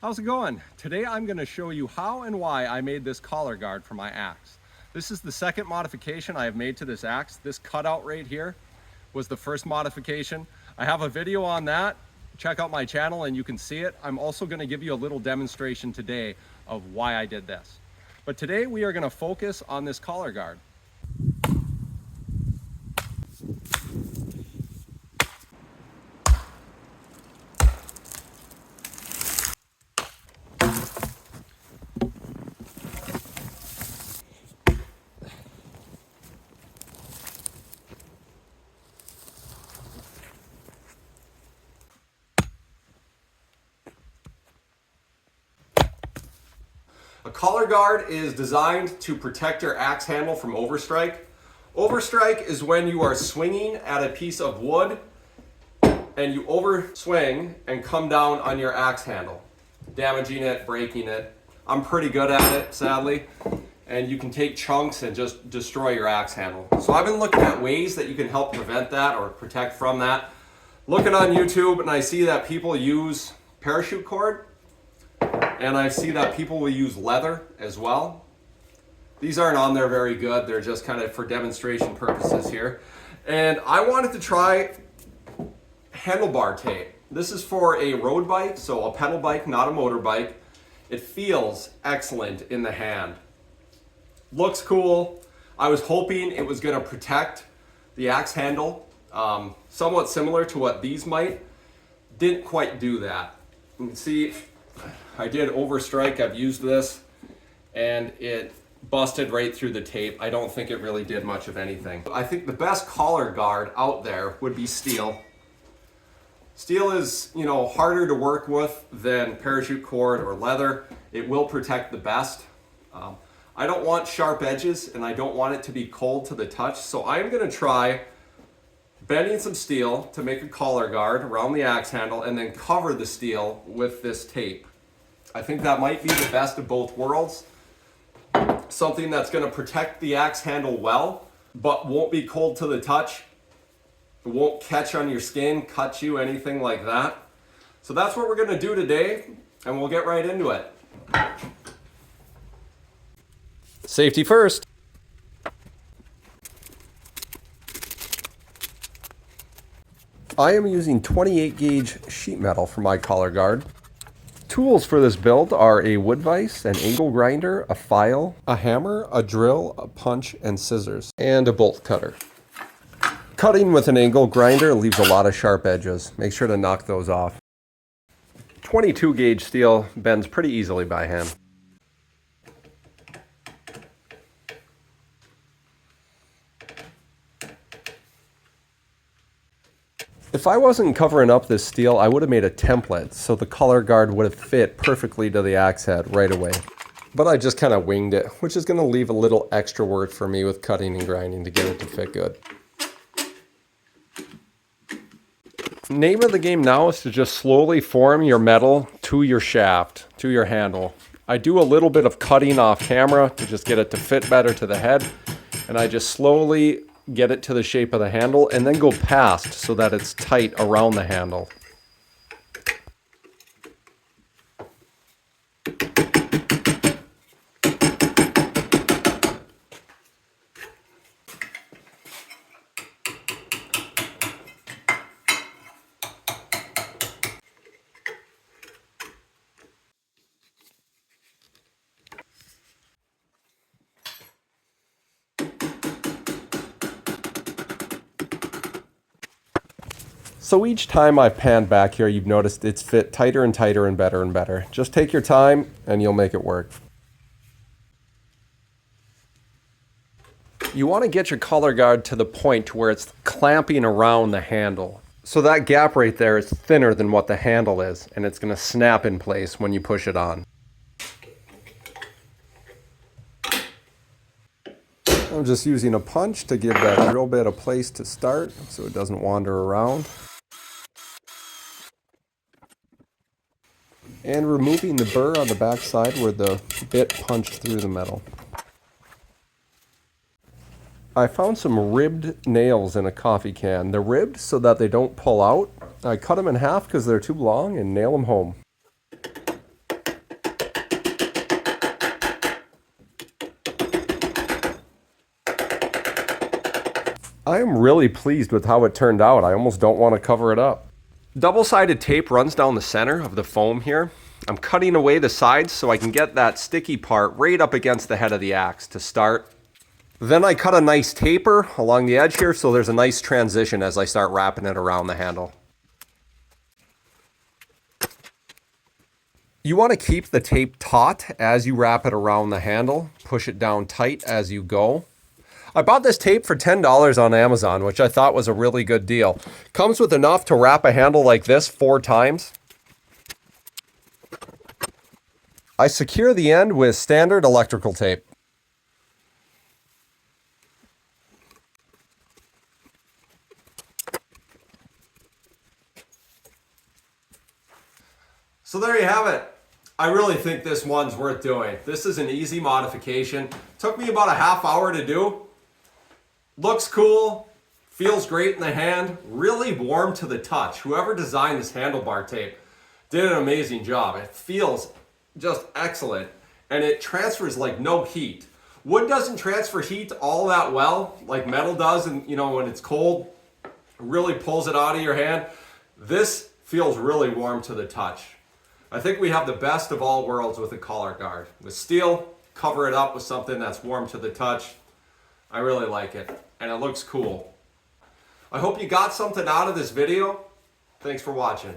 How's it going? Today I'm going to show you how and why I made this collar guard for my axe. This is the second modification I have made to this axe. This cutout right here was the first modification. I have a video on that. Check out my channel and you can see it. I'm also going to give you a little demonstration today of why I did this. But today we are going to focus on this collar guard. A collar guard is designed to protect your axe handle from overstrike. Overstrike is when you are swinging at a piece of wood and you overswing and come down on your axe handle, damaging it, breaking it. I'm pretty good at it, sadly, and you can take chunks and just destroy your axe handle. So I've been looking at ways that you can help prevent that or protect from that. Looking on YouTube, and I see that people use parachute cord. And I see that people will use leather as well. These aren't on there very good. They're just kind of for demonstration purposes here. And I wanted to try handlebar tape. This is for a road bike, so a pedal bike, not a motorbike. It feels excellent in the hand. Looks cool. I was hoping it was going to protect the axe handle, somewhat similar to what these might. Didn't quite do that. You can see I did overstrike. I've used this and it busted right through the tape. I don't think it really did much of anything. I think the best collar guard out there would be steel. Steel is, harder to work with than parachute cord or leather. It will protect the best. I don't want sharp edges and I don't want it to be cold to the touch. So I'm going to try bending some steel to make a collar guard around the axe handle and then cover the steel with this tape. I think that might be the best of both worlds. Something that's going to protect the axe handle well, but won't be cold to the touch. It won't catch on your skin, cut you, anything like that. So that's what we're going to do today, and we'll get right into it. Safety first. I am using 28 gauge sheet metal for my collar guard. Tools for this build are a wood vise, an angle grinder, a file, a hammer, a drill, a punch, and scissors, and a bolt cutter. Cutting with an angle grinder leaves a lot of sharp edges. Make sure to knock those off. 22 gauge steel bends pretty easily by hand. If I wasn't covering up this steel, I would have made a template so the collar guard would have fit perfectly to the axe head right away. But I just kind of winged it, which is going to leave a little extra work for me with cutting and grinding to get it to fit good. Name of the game now is to just slowly form your metal to your shaft, to your handle. I do a little bit of cutting off camera to just get it to fit better to the head, and I just slowly get it to the shape of the handle and then go past so that it's tight around the handle. So each time I've panned back here, you've noticed it's fit tighter and tighter and better and better. Just take your time and you'll make it work. You want to get your collar guard to the point where it's clamping around the handle. So that gap right there is thinner than what the handle is, and it's going to snap in place when you push it on. I'm just using a punch to give that drill bit a place to start so it doesn't wander around. And removing the burr on the back side where the bit punched through the metal. I found some ribbed nails in a coffee can. They're ribbed so that they don't pull out. I cut them in half because they're too long and nail them home. I am really pleased with how it turned out. I almost don't want to cover it up. Double-sided tape runs down the center of the foam here. I'm cutting away the sides so I can get that sticky part right up against the head of the axe to start. Then I cut a nice taper along the edge here so there's a nice transition as I start wrapping it around the handle. You want to keep the tape taut as you wrap it around the handle. Push it down tight as you go. I bought this tape for $10 on Amazon, which I thought was a really good deal. Comes with enough to wrap a handle like this 4 times. I secure the end with standard electrical tape. So there you have it. I really think this one's worth doing. This is an easy modification. Took me about a half hour to do. Looks cool, feels great in the hand, really warm to the touch. Whoever designed this handlebar tape did an amazing job. It feels just excellent, and it transfers like no heat. Wood doesn't transfer heat all that well, like metal does, and when it's cold, it really pulls it out of your hand. This feels really warm to the touch. I think we have the best of all worlds with a collar guard. With steel, cover it up with something that's warm to the touch. I really like it, and it looks cool. I hope you got something out of this video. Thanks for watching.